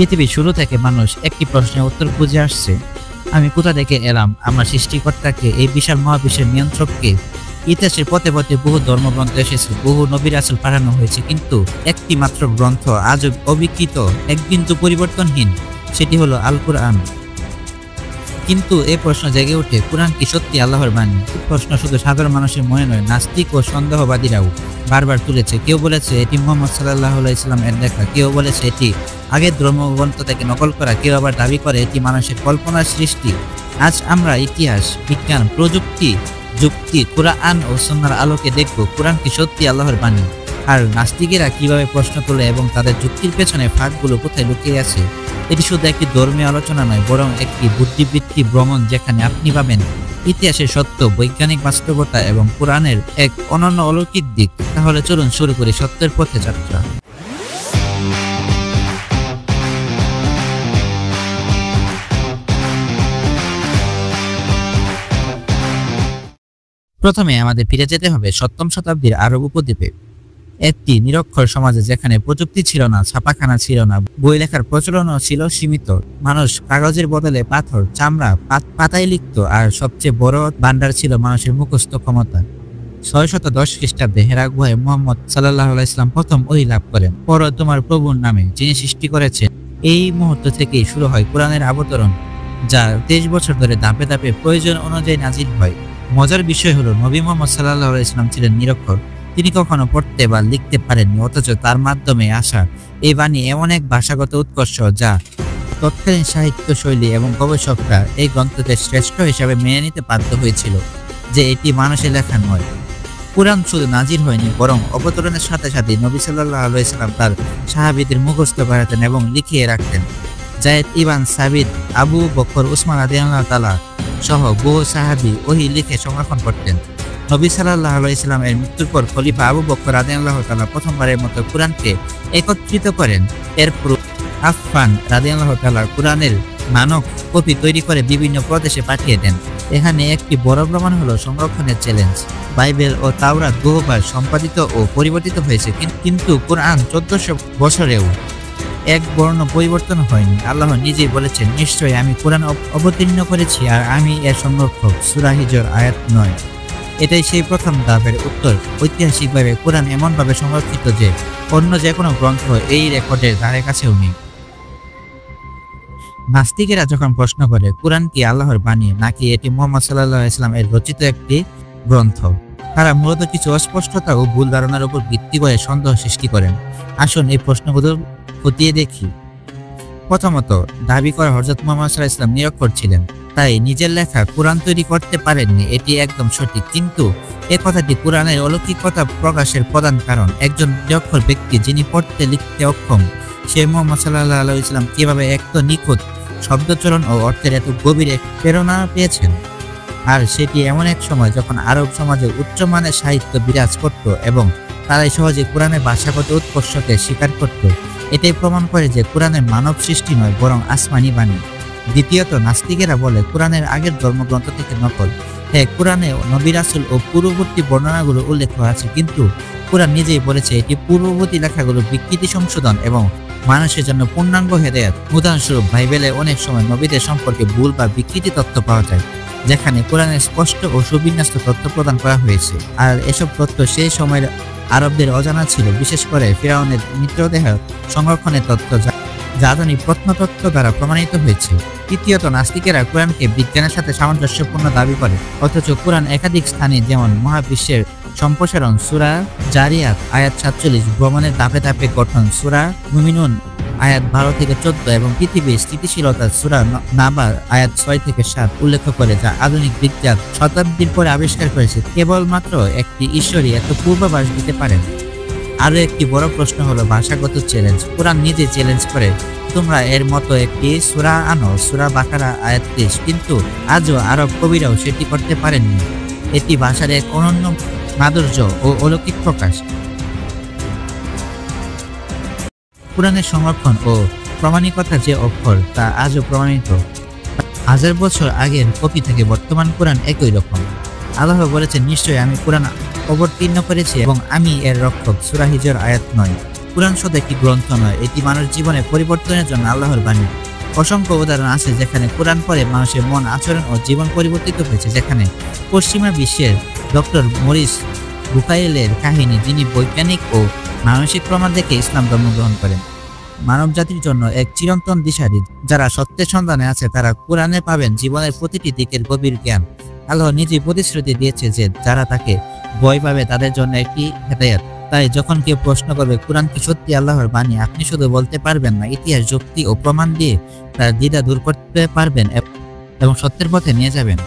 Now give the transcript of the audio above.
পৃথিবীর শুরু থেকে মানুষ একটি প্রশ্নের উত্তর খুঁজে আসছে, আমি কোথা থেকে এলাম? আমার সৃষ্টিকর্তাকে, এই বিশাল মহাবিশ্বের নিয়ন্ত্রককে। ইতিহাসের পথে পথে বহু ধর্মগ্রন্থ এসেছে, বহু নবী রাসূল পাঠানো হয়েছে, কিন্তু একটি মাত্র গ্রন্থ আজও অবিকৃত, এক বিন্দু পরিবর্তনহীন, সেটি হলো আল কুরআন। কিন্তু এই প্রশ্ন জেগে ওঠে, কুরআন কি সত্যি আল্লাহর বাণী? প্রশ্ন শুধু সাধারণ মানুষের মনে নয়, নাস্তিক ও সন্দেহবাদীরাও বারবার তুলেছে। কেউ বলেছে এটি মুহাম্মদ সাল্লাল্লাহু আলাইহি ওয়াসাল্লাম এর লেখা, কেউ বলেছে এটি আগের ধর্মগ্রন্থ থেকে নকল করা, কেউ আবার দাবি করে এটি মানুষের কল্পনার সৃষ্টি। আজ আমরা ইতিহাস, বিজ্ঞান, প্রযুক্তি, যুক্তি, কুরআন ও সুন্নাহর আলোকে দেখব কুরআন কি সত্যি আল্লাহর বাণী, আর নাস্তিকেরা কিভাবে প্রশ্ন তোলে এবং তাদের যুক্তির পেছনে ফাঁকগুলো কোথায় লুকিয়ে আছে। এটি শুধু একটি ধর্মীয় আলোচনা নয়, বরং একটি বুদ্ধিবৃত্তি ভ্রমণ, যেখানে আপনি পাবেন ইতিহাসের সত্য, বৈজ্ঞানিক বাস্তবতা এবং কুরআনের এক অনন্য অলৌকিক দিক। তাহলে চলুন শুরু করি সত্যের পথে যাত্রা। প্রথমে আমাদের ফিরে যেতে হবে সপ্তম শতাব্দীর আরব উপদ্বীপে, একটি নিরক্ষর সমাজে, যেখানে প্রযুক্তি ছিল না, ছাপাখানা ছিল না, বই লেখার প্রচলনও ছিল সীমিত। মানুষ কাগজের বদলে পাথর, চামড়া, পাতায় লিখত, আর সবচেয়ে বড় ভান্ডার ছিল মানুষের মুখস্থ ক্ষমতা। 610 খ্রিস্টাব্দে হেরা গুহায় মুহাম্মদ সাল্লাল্লাহু আলাইহি ওয়াসাল্লাম প্রথম ওহী লাভ করেন, পড়ো তোমার প্রভুর নামে, যিনি সৃষ্টি করেছেন। এই মুহূর্ত থেকেই শুরু হয় কোরআনের অবতরণ, যা 23 বছর ধরে ধাপে ধাপে প্রয়োজন অনুযায়ী নাজিল হয়। মজার বিষয় হলো, নবী মুহাম্মদ সাল্লাল্লাহু আলাইহি ওয়াসাল্লাম ছিলেন নিরক্ষর, তিনি কখনো পড়তে বা লিখতে পারেননি, অথচ তার মাধ্যমে আসা এই বাণী এমন এক ভাষাগত উৎকর্ষ যা তৎকালীন সাহিত্য শৈলী এবং গবেষকরা এই গ্রন্থকে শ্রেষ্ঠ হিসাবে মেনে নিতে বাধ্য হয়েছিল, যে এটি মানুষের লেখা নয়। কুরআন শুধু নাজির হয়নি, বরং অবতরণের সাথে সাথে নবী সাল্লাল্লাহু আলাইহি ওয়াসাল্লাম তার সাহাবীদের মুখস্থ করাতেন এবং লিখিয়ে রাখতেন। যায়েদ ইবনে সাবিত, আবু বকর, উসমান রাদিয়াল্লাহু তাআলা সহ বহু সাহাবী ওহী লিখে সংরক্ষণ করতেন। নবী সাল্লাল্লাহু আলাইহি ওয়াসাল্লাম এর মৃত্যুর পর খলিফা আবু বকর রাদিয়াল্লাহু তাআলা প্রথমবারের মতো কুরআনকে একত্রিত করেন। এরপর আফফান রাদিয়াল্লাহু তাআলা কুরআনের মানক কপি তৈরি করে বিভিন্ন প্রদেশে পাঠিয়ে দেন। এখানে একটি বড় প্রমাণ হলো সংরক্ষণের চ্যালেঞ্জ। বাইবেল ও তাওরাত বহুবার সম্পাদিত ও পরিবর্তিত হয়েছে, কিন্তু কুরআন 1400 বছরেও এক বর্ণ পরিবর্তন হয়নি। আল্লাহ নিজেই বলেছেন, নিশ্চয়ই আমি কুরআন অবতীর্ণ করেছি আর আমি এর সংরক্ষক। সূরা হিজর আয়াত 9। এটাই সেই প্রথম ধাপের উত্তর। ঐতিহাসিকভাবে কুরআন এমনভাবে সংরক্ষিত যে অন্য যে কোনো গ্রন্থ এই রেকর্ডের ধারে কাছেও নেই। নাস্তিকেরা যখন প্রশ্ন করে কুরআন কি আল্লাহর বাণী নাকি এটি মুহাম্মদ সাল্লাল্লাহু আলাইহি ওয়াসাল্লাম এর রচিত একটি গ্রন্থ, তারা মূলত কিছু অস্পষ্টতা ও ভুল ধারণার উপর ভিত্তি করে সন্দেহ সৃষ্টি করেন। আসুন এই প্রশ্নগুলো খতিয়ে দেখি। প্রথমত, দাবি করা হযরত মুহাম্মদ সাল্লাল্লাহু আলাইহি ওয়াসাল্লাম নিরক্ষর ছিলেন, তাই নিজের লেখা কুরআন তৈরি করতে পারেননি। এটি একদম সঠিক, কিন্তু এ কথাটি কুরআনের অলৌকিকতা প্রকাশের প্রধান কারণ। একজন নিরক্ষর ব্যক্তি, যিনি পড়তে লিখতে অক্ষম, সে মুহাম্মদ সাল্লাল্লাহু আলাইহি ওয়াসাল্লাম কিভাবে এত নিখুঁত শব্দচরণ ও অর্থের এত গভীর প্রেরণা পেয়েছেন? আর সেটি এমন এক সময় যখন আরব সমাজে উচ্চমানের সাহিত্য বিরাজ করত এবং তারাই সহজে কুরআনের ভাষাগত উৎকর্ষকে স্বীকার করত। এটাই প্রমাণ করে যে কুরআনের মানব সৃষ্টি নয়, বরং আসমানি বাণী। দ্বিতীয়ত, নাস্তিকেরা বলে কুরআনের আগের ধর্মগ্রন্থ থেকে নকল। হ্যাঁ, কুরআনে নবী রাসূল ও পূর্ববর্তী বর্ণনাগুলো উল্লেখ আছে, কিন্তু কুরআন নিজেই বলেছে এটি পূর্ববর্তী লেখাগুলো বিকৃতি সংশোধন এবং মানুষের জন্য পূর্ণাঙ্গ হেদায়েত। উদাহরণস্বরূপ, বাইবেলে অনেক সময় নবীদের সম্পর্কে ভুল বা বিকৃতি তথ্য পাওয়া যায়, যেখানে কুরআনের স্পষ্ট ও সুবিন্যস্ত তথ্য প্রদান করা হয়েছে। আর এসব তথ্য সেই সময়ের আরবদের অজানা ছিল, বিশেষ করে ফিরআউনের মৃতদেহ সংরক্ষণের তথ্য, যা আধুনিক প্রত্নতত্ত্ব দ্বারা প্রমাণিত হয়েছে। তৃতীয়ত, নাস্তিকেরা কুরআনকে বিজ্ঞানের সাথে সামঞ্জস্যপূর্ণ দাবি করে, অথচ কুরআন একাধিক স্থানে, যেমন মহাবিশ্বের সম্প্রসারণ সূরা জারিয়াত আয়াত 47, ভ্রমণের ধাপে ধাপে গঠন সূরা মুমিনুন আয়াত 12 থেকে 14 এবং পৃথিবীর স্থিতিশীলতা সূরা নাবা আয়াত 6 থেকে 7 উল্লেখ করে, যা আধুনিক বিজ্ঞান শতাব্দীর পরে আবিষ্কার করেছে। কেবলমাত্র একটি ঈশ্বরই এত পূর্বাভাস দিতে পারেন। আরও একটি বড় প্রশ্ন হলো ভাষাগত চ্যালেঞ্জ। কুরআন নিজে চ্যালেঞ্জ করে, তোমরা এর মতো একটি সূরা আনো, সূরা বাকারা আয়াত 30, কিন্তু আজও আরব কবিরাও সেটি করতে পারেননি। এটি ভাষার এক অনন্য মাধুর্য ও অলৌকিক প্রকাশ। কুরআনের সংরক্ষণ ও প্রমাণিকতা যে অক্ষর, তা আজও প্রমাণিত। 1000 বছর আগের কপি থেকে বর্তমান কুরআন একই রকম। আল্লাহ বলেছেন, নিশ্চয়ই আমি কুরআন অবতীর্ণ করেছি এবং আমি এর রক্ষক। সূরা হিজর আয়াত 9। কুরআন শুধু একটি গ্রন্থ নয়, এটি মানুষ জীবনে পরিবর্তনের জন্য আল্লাহর বাণী। অসংখ্য উদাহরণ আছে যেখানে কোরআন পড়ে মানুষের মন, আচরণ ও জীবন পরিবর্তিত হয়েছে। যেখানে পশ্চিমা বিশ্বের ডক্টর মরিস বুকাইলের কাহিনী, যিনি বৈজ্ঞানিক ও মানসিক প্রমাণ দেখে ইসলাম ধর্ম গ্রহণ করেন। মানব জাতির জন্য এক চিরন্তন দিশারি। যারা সত্যের সন্ধানে আছে তারা কোরআনে পাবেন জীবনের প্রতিটি দিকের গভীর জ্ঞান। আল্লাহ নিজেই প্রতিশ্রুতি দিয়েছে যে যারা তাকে ভয় পাবে তাদের জন্য একটি হেদায়েত। তাই যখন কেউ প্রশ্ন করবে কোরআন কি সত্যি আল্লাহর বাণী, আপনি শুধু বলতে পারবেন না, ইতিহাস, যুক্তি ও প্রমাণ দিয়ে তার দ্বিধা দূর করতে পারবেন এবং সত্যের পথে নিয়ে যাবেন।